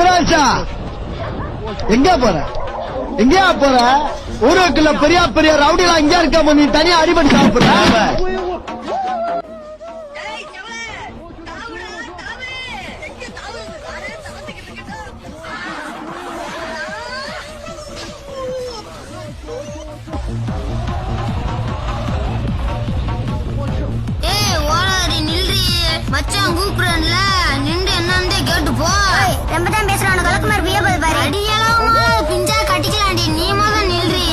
குமராஜா எங்க போற எங்கயா போற? ஊருக்குள்ள பெரிய பெரிய ரவுடிலாம் இங்க இருக்க, நீ தனியா அடிபடி சாப்பிடுற. மச்சான் கூப்பிடுறேன்ல, நின்று என்னன்னு கேட்டு போ. ரொம்ப தான் பேசுறான், கலக்குமார் பிய போய் பாரு. அடியெல்லாம் பிஞ்சா கட்டிக்கலாண்டி, நீ முதல் நில்றி.